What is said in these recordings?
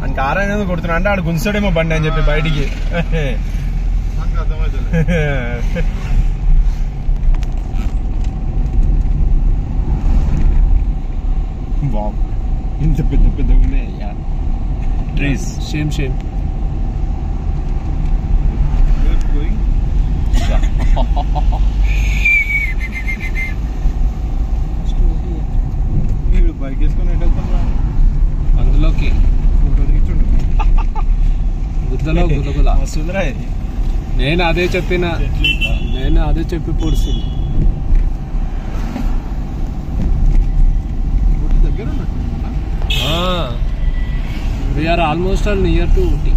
అని కారం అనేది కొడుతున్నా అంటే ఆడు గుంజాడేమో బండి అని చెప్పి బయటికి. బాబు ఇంత పెద్ద పెద్ద ఉన్నాయ్యా ట్రీస్. సేమ్ బైక్ వేసుకొని అందులోకి గుద్దలో గులగుల వస్తుందిరా. నేను అదే చెప్పి పొడుస్తుంది. We are almost near to Ooty.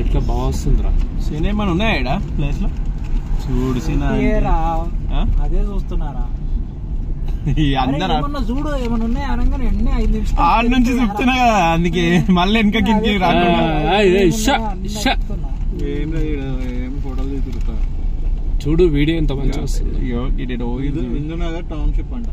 ఇట్లా బాగా వస్తుందిరా. సీన్ ఏమైనా ఉన్నాయా ప్లేస్ లో? చూడు సీనా అదే చూస్తున్నారా అందరూ చూడు ఏమన్నా ఉన్నాయి అనగానే ఎన్ని 5 నిమిషాలు ఆడ నుంచి చెప్తున్నా కదా, అందుకే మళ్ళీ వెనక కిందకి చూడు వీడియో ఎంత మంచిగా వస్తుంది. టౌన్షిప్ అంట.